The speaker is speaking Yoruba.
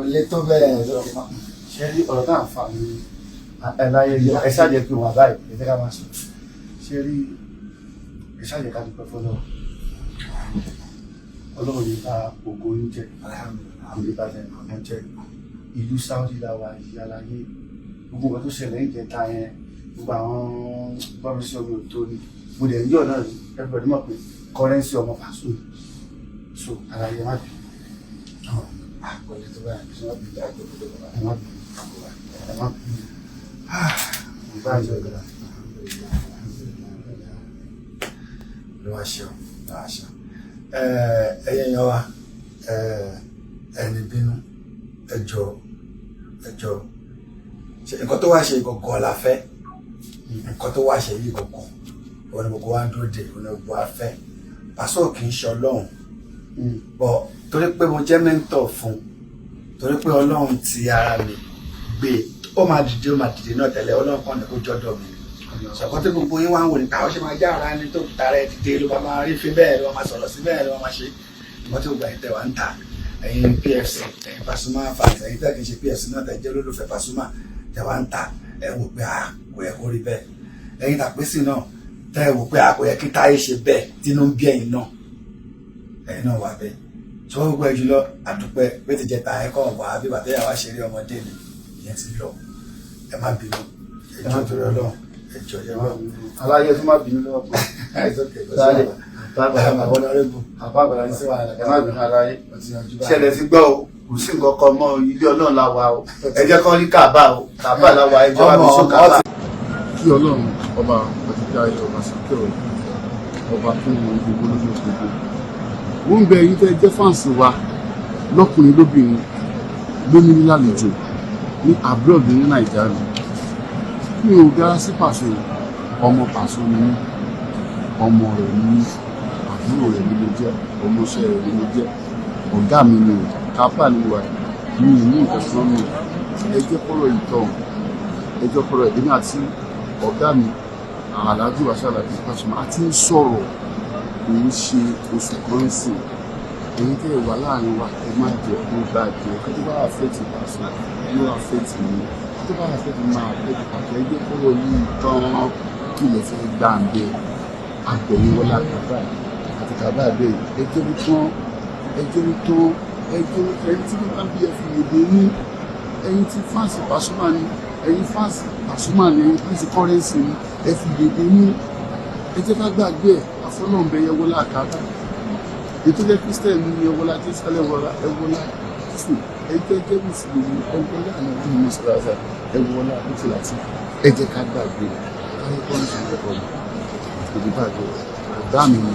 Ilé tó bẹ̀rẹ̀ ṣe rí ọ̀rọ̀ tá à ń fa ní ẹ̀láyé ẹ̀ṣájẹ́ pé wọ́n báyìí ẹ̀fẹ́ ká máa sọ ṣe rí ẹ̀ṣájẹ́ ká dúpẹ́ fọ́lọ́ ọlọ́run ní bá ògo ń jẹ́ àmì bá jẹ́ ọ̀nà jẹ́ ìlú Saudi láwa ìyá láyé gbogbo nǹkan tó ṣẹlẹ̀ ìjẹta yẹn gbogbo àwọn bọ́ọ̀lù sí omi òtó ni mo dẹ̀ ń yọ̀ náà everybody mọ̀ pé kọ́rẹ́nsì ọmọ Pasuma so àlàyé má bì pẹ̀lú tó báyìí tí wọ́n bí dájú tó bá ẹ má bì ẹ má bì bá ìjọ ìgbà ló wá ṣe ẹyẹ yan wa ẹni bínú ẹjọ́ ṣe nǹkan tó wá ṣe ìkọ̀kọ̀ la fẹ́ nǹkan tó wá ṣe yìí ìkọ̀kọ̀ wọn ni gbogbo wa ń dúró dé wọn ni gbogbo wa fẹ́ Pasuma kì í ṣe Ọlọ́run bọ̀ torí pé mo jẹ́ mẹ́ńtọ̀ fún torí pé Ọlọ́run ti ara mi gbé ó máa dìde náà tẹ́lẹ̀ Ọlọ́run kan ní kó jọ́dọ̀ mi ṣàkóso tí gbogbo yín wá ń wò ní káwọn ṣe máa já ara ẹni tó tara ẹ dìde ló máa rí fi bẹ́ẹ̀ ló máa sọ̀rọ̀ sí bẹ́ẹ̀ ló máa ṣe ìwọ́n tí gbogbo ẹ̀yin tẹ̀ wá ń ta ẹ̀yin PFC ẹ̀yin Pasuma fans ẹ̀yin tẹ̀ kì í ṣe PFC náà tẹ̀ jẹ́ olólùfẹ́ Pasuma tẹ̀ wá ń ta ẹ̀ wò pé kò yẹ kó rí bẹ́ẹ̀ ẹ̀yin tàpésì náà tẹ̀ wò pé kò yẹ kí Táyé ṣe bẹ́ẹ̀ tínú ń bí ẹ̀yin náà wà bẹ́ẹ̀ tó gbogbo ẹ jùlọ àdúpẹ́ pé ti jẹta ẹ̀kọ́ wà bí bàtẹ́yà wá ṣeré ọmọdé ni ìyẹn ti lọ ẹ má bínú ẹjọ́ torí Ọlọ́run ẹjọ́ ẹ má bínú aláyé tó má bínú lọ́wọ́ pé sáré àbábàlá ní síwá ẹ má bínú aláyé ṣẹlẹ̀ sí gbọ́ o kò sí nǹkan kan mọ́ ilé Ọlọ́run la wà o ẹ jẹ́ kọ́ rí kàbá o kàbá la wà ẹjọ́ bá mi sọ kàbá. kí Ọlọ́run ọba àtijọ́ ayé ọba sàkérò ọba fún gbogbo lójú gbogbo wọ́n ń bẹ ẹ̀yin tẹ́ jẹ́ fáǹsì wa lọ́kùnrin lóbìnrin lónìí lálejò ní abroad ní Nàìjíríà mi ò gara sí Pasuma ọmọ Pasuma ni ọmọ rẹ̀ ní àbúrò rẹ̀ ní mo jẹ́ ọmọọṣẹ́ rẹ̀ ní mo jẹ́ ọ̀gá mi ni kápá ní wa mi ò ní nǹkan tó ń lò ẹ jẹ́ kọ́rọ̀ ìtọ́ ẹ jẹ́ kọ́rọ̀ èmi àti ọ̀gá mi Alabi Pasuma àti ń sọ̀rọ̀ kò ń ṣe oṣù kan sí ẹ̀yin tẹ́ ẹ wà láàrin wa ẹ má jẹ́ kó bá jẹ́ kí tó bá àfẹ́tì Pasuma ló àfẹ́tì mi tó bá àfẹ́tì máa àfẹ́tì pàtó ẹ jẹ́ kọ́rọ̀ yìí tán kí lè fẹ́ gbà ń bẹ àgbẹ̀yìn wọlé àkàbà àti kàbà bẹ́ẹ̀ ẹjọ́ bí tán ẹjọ́ ẹni tí wọ́n bá bí ẹ fi èdè ní ẹ̀yin tí fáǹsì Pasuma ni ẹ̀yin fáǹsì Pasuma ni ẹ̀yin fáǹsì kọ́rẹ́ǹsì ni ẹ fi èdè ní ẹ jẹ́ ká gbàgbé ẹ̀ afọlọ́ọ̀bẹ yẹwọlá àkàbà ètò jẹ́ Christian ní yẹwọlá jésàlẹ̀ ẹwọlá jésù ẹjẹ́ jẹ́ mùsùlùmí ẹwọlá àná bí mùsùlùmí ẹwọlá mùsùlùmí ẹ jẹ́ ká gbàgbé káyọ̀ kọ́ńtì ẹ̀kọ́ mi ìdíbàjẹ́ ọ̀dá mi ni.